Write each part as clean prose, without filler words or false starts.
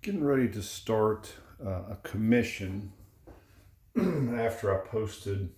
Getting ready to start a commission after I posted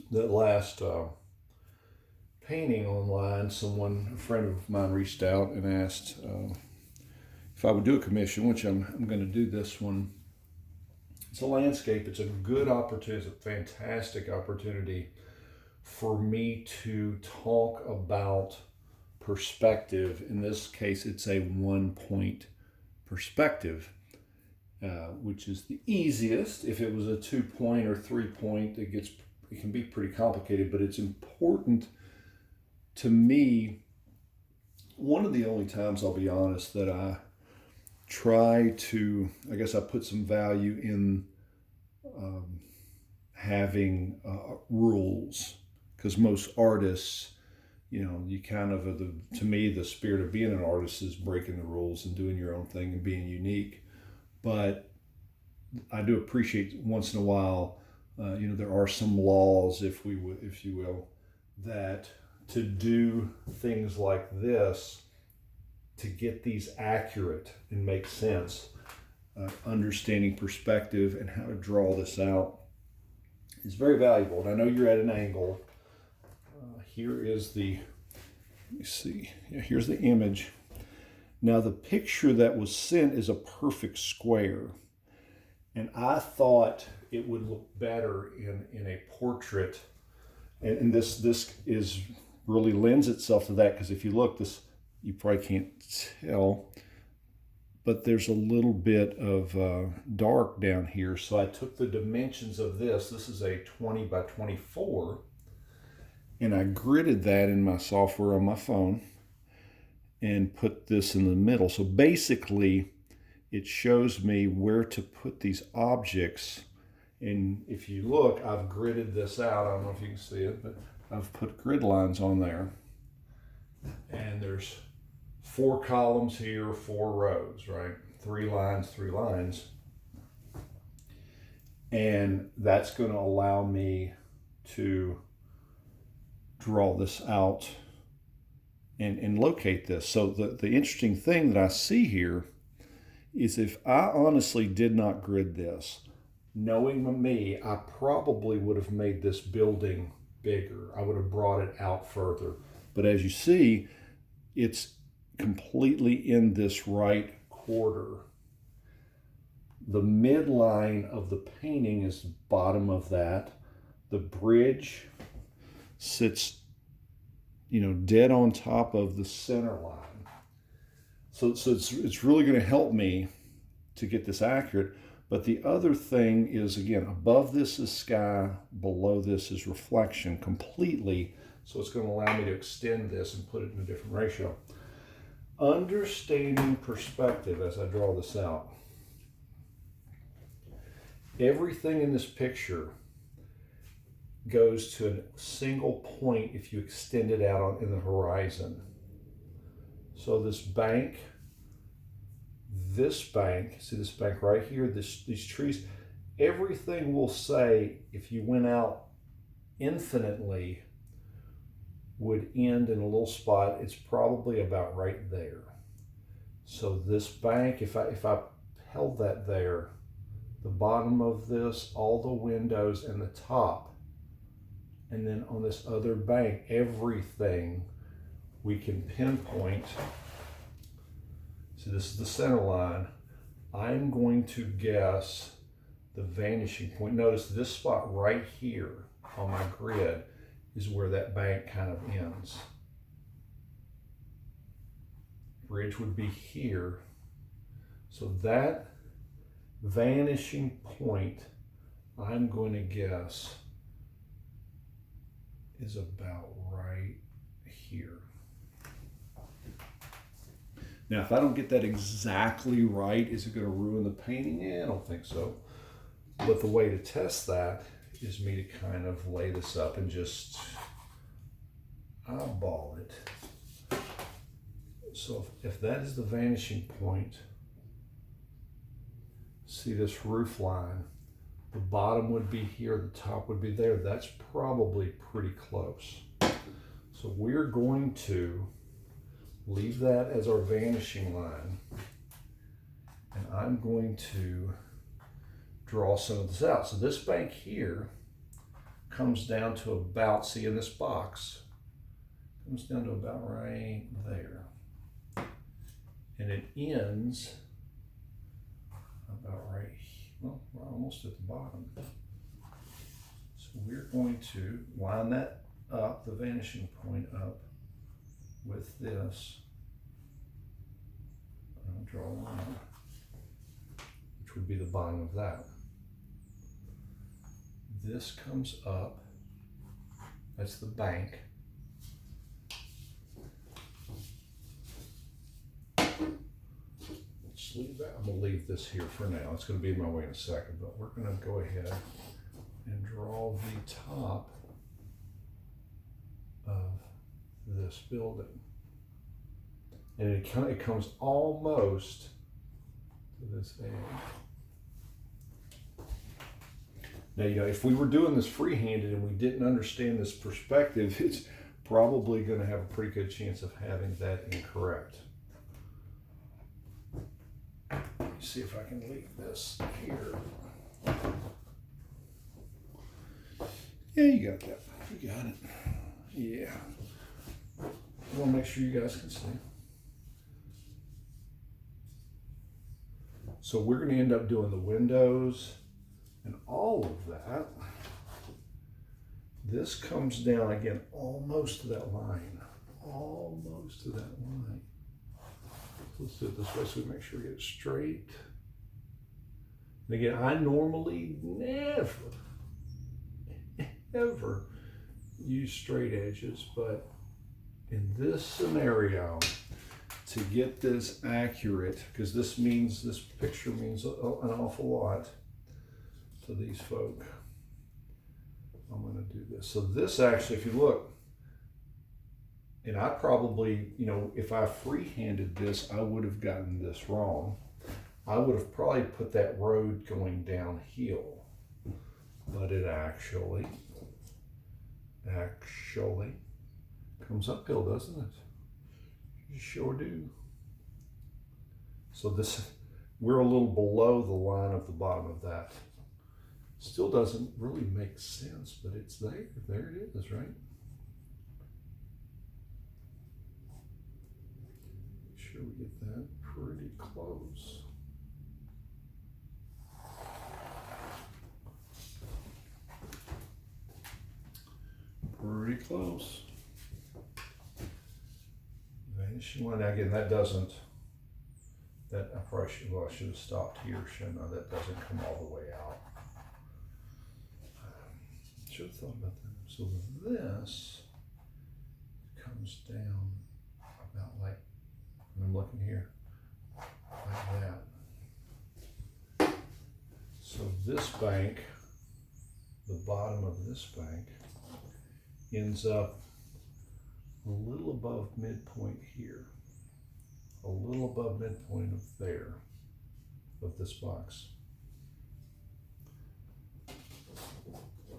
that last painting online. A friend of mine, reached out and asked if I would do a commission, which I'm going to do this one. It's a landscape. It's a good opportunity. It's a fantastic opportunity for me to talk about perspective. In this case, it's a 1-point perspective, which is the easiest. If it was a 2-point or 3-point, it can be pretty complicated, but it's important to me. One of the only times, I'll be honest, that I I put some value in having rules, because most artists, you kind of to me, the spirit of being an artist is breaking the rules and doing your own thing and being unique. But I do appreciate once in a while, there are some laws, if you will, that to do things like this, to get these accurate and make sense, understanding perspective and how to draw this out is very valuable. And I know you're at an angle. Here's the image. Now the picture that was sent is a perfect square, and I thought it would look better in a portrait, and this is really lends itself to that, because if you look, this, you probably can't tell, but there's a little bit of dark down here. So I took the dimensions of this. This is a 20 by 24, and I gridded that in my software on my phone and put this in the middle. So basically, it shows me where to put these objects. And if you look, I've gridded this out. I don't know if you can see it, but I've put grid lines on there. And there's 4 columns here, 4 rows, right? 3 lines, 3 lines. And that's going to allow me to draw this out and locate this. So the interesting thing that I see here is, if I honestly did not grid this, knowing me, I probably would have made this building bigger. I would have brought it out further. But as you see, it's completely in this right quarter. The midline of the painting is the bottom of that. The bridge sits, dead on top of the center line. So it's really going to help me to get this accurate. But the other thing is, again, above this is sky, below this is reflection completely. So it's going to allow me to extend this and put it in a different ratio. Understanding perspective as I draw this out. Everything in this picture goes to a single point if you extend it out in the horizon. So this bank, see this bank right here, these trees, everything will say, if you went out infinitely, would end in a little spot. It's probably about right there. So this bank, if I held that there, the bottom of this, all the windows and the top, and then on this other bank, everything we can pinpoint. So this is the center line. I'm going to guess the vanishing point. Notice this spot right here on my grid is where that bank kind of ends. Bridge would be here. So that vanishing point, I'm going to guess, is about right here. Now, if I don't get that exactly right, is it going to ruin the painting? Yeah, I don't think so. But the way to test that is me to kind of lay this up and just eyeball it. So if that is the vanishing point, see this roof line, the bottom would be here, the top would be there. That's probably pretty close. So we're going to leave that as our vanishing line. I'm going to draw some of this out. So this bank here comes down to about, see in this box, comes down to about right there. And it ends about right, well, we're almost at the bottom. So we're going to line that up, the vanishing point up with this. I'll draw a line, which would be the bottom of that. This comes up, that's the bank. Let's leave that, I'm gonna leave this here for now. It's gonna be in my way in a second, but we're gonna go ahead and draw the top of this building. And it comes almost to this edge. Now, you know, if we were doing this free-handed and we didn't understand this perspective, it's probably going to have a pretty good chance of having that incorrect. Let me see if I can leave this here. Yeah, you got that. You got it. Yeah. I want to make sure you guys can see. So we're going to end up doing the windows and all of that. This comes down again almost to that line. Almost to that line. Let's do it this way so we make sure we get it straight. And again, I normally never use straight edges, but in this scenario, to get this accurate, because this picture means an awful lot to these folk, I'm going to do this. So this actually, if you look, and I probably, you know, if I free-handed this, I would have gotten this wrong. I would have probably put that road going downhill, but it actually comes uphill, doesn't it? You sure do. So this, we're a little below the line of the bottom of that. Still doesn't really make sense, but it's there. There it is, right? Make sure we get that pretty close. Pretty close. Vanishing line. Again, that doesn't, that I probably should, well, I should have stopped here, shouldn't I? That doesn't come all the way out. Should have thought about that. So this comes down about like, I'm looking here, like that. So this bank, the bottom of this bank, ends up a little above midpoint here, a little above midpoint of there, of this box.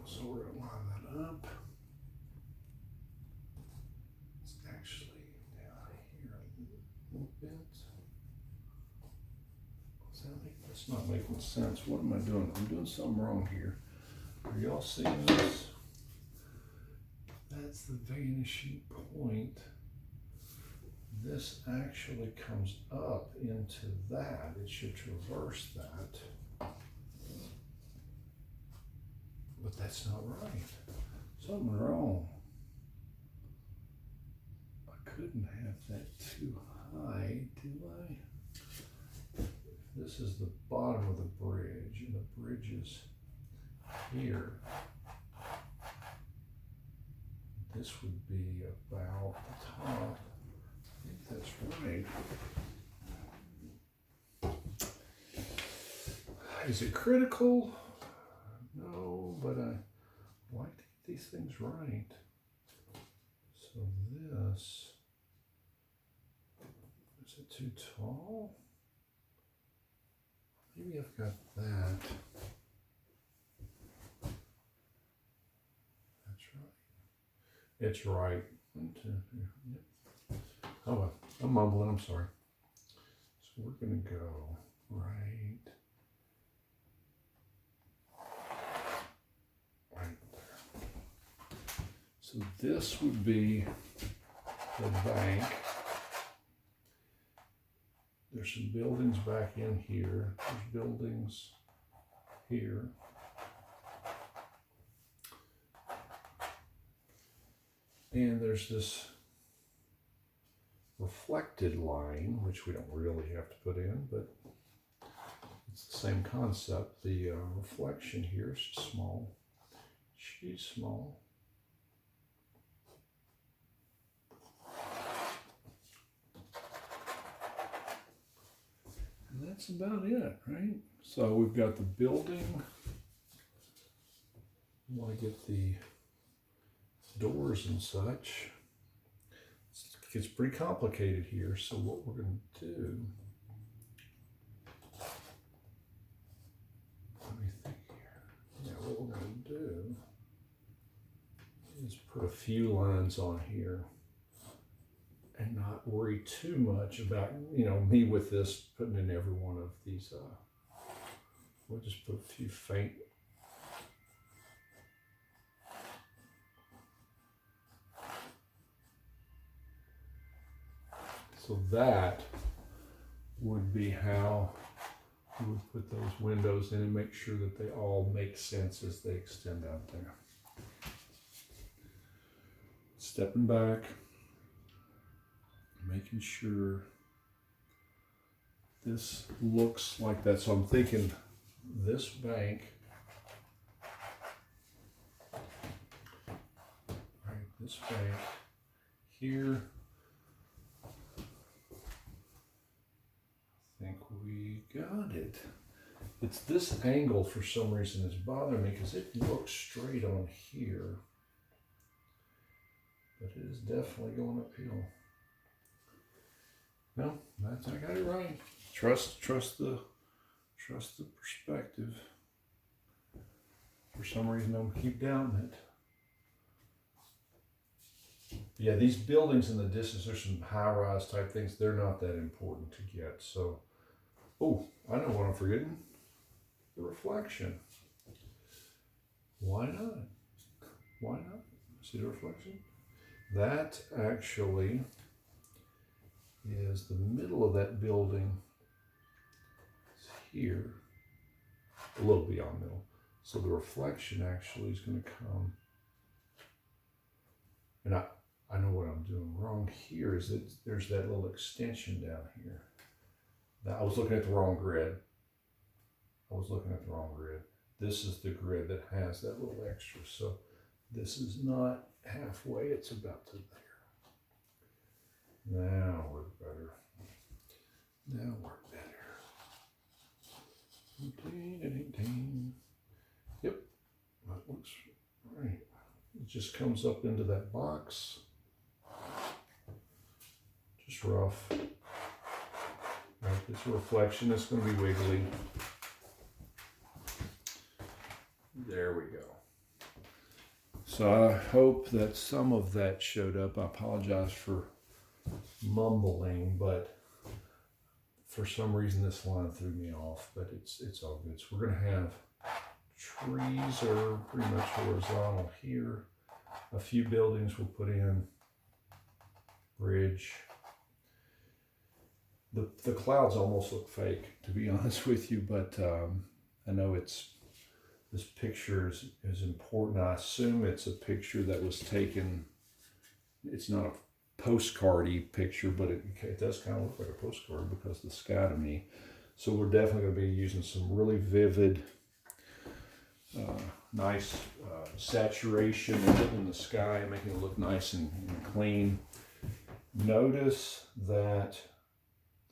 So we're going to line that up. It's actually down here a little bit. That's not making sense. What am I doing? I'm doing something wrong here. Are y'all seeing this? That's the vanishing point. This actually comes up into that. It should traverse that. But that's not right. Something wrong. I couldn't have that too high, do I? This is the bottom of the bridge, and the bridge is here. This would be about the top. I think that's right. Is it critical? No, but I like to get these things right. So this, is it too tall? Maybe I've got that. That's right. It's right. 1, 2, 3. Yep. Oh, well, I'm mumbling, I'm sorry. So we're going to go right there. So this would be the bank. There's some buildings back in here. There's buildings here. And there's this reflected line, which we don't really have to put in, but it's the same concept. The reflection here is small. She's small. And that's about it, right? So we've got the building. We want to get the doors and such. It gets pretty complicated here, so what we're going to do, let me think here. Yeah, what we're going to do is put a few lines on here and not worry too much about, me with this, putting in every one of these. We'll just put a few faint So that would be how you would put those windows in and make sure that they all make sense as they extend out there. Stepping back, making sure this looks like that. So I'm thinking this bank, right, this bank here, I think we got it. It's this angle for some reason that's bothering me because it looks straight on here, but it is definitely going uphill. No, I got it right. Trust the perspective. For some reason, I'm keep doubting it. Yeah, these buildings in the distance, there's some high-rise type things. They're not that important to get. So, oh, I know what I'm forgetting. The reflection. Why not? Why not? See the reflection? That actually is the middle of that building. It's here, a little beyond middle. So the reflection actually is going to come. And I know what I'm doing wrong here is that there's that little extension down here. Now, I was looking at the wrong grid. This is the grid that has that little extra. So this is not halfway, it's about to there. Now we're better. Yep, that looks right. It just comes up into that box. Just rough. Right, this reflection is going to be wiggly. There we go. So I hope that some of that showed up. I apologize for mumbling, but for some reason this line threw me off, but it's all good. So we're going to have trees are pretty much horizontal here. A few buildings we'll put in. Bridge. The clouds almost look fake, to be honest with you, but I know this picture is important. I assume it's a picture that was taken. It's not a postcard-y picture, but it does kind of look like a postcard because of the sky to me. So we're definitely going to be using some really vivid, nice saturation in the sky, making it look nice and clean. Notice that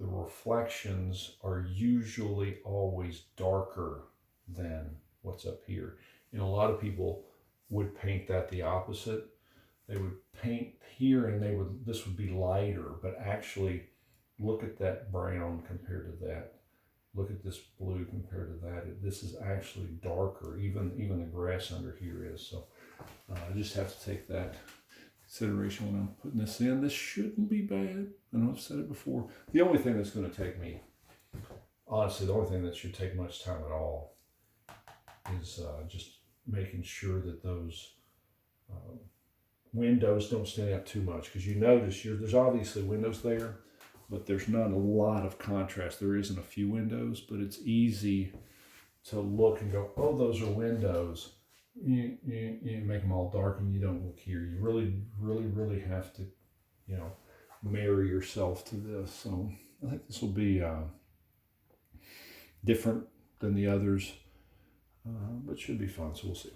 the reflections are usually always darker than what's up here. And a lot of people would paint that the opposite. They would paint here and this would be lighter, but actually look at that brown compared to that. Look at this blue compared to that. This is actually darker. Even the grass under here is. So I just have to take that consideration when I'm putting this in. This shouldn't be bad. I know I've said it before. The only thing that's going to take me honestly, the only thing that should take much time at all is just making sure that those windows don't stand out too much, because you notice there's obviously windows there, but there's not a lot of contrast. There isn't a few windows, but it's easy to look and go, oh, those are windows. You make them all dark and you don't look here. You really, really, really have to, marry yourself to this. So I think this will be different than the others, but should be fun. So we'll see.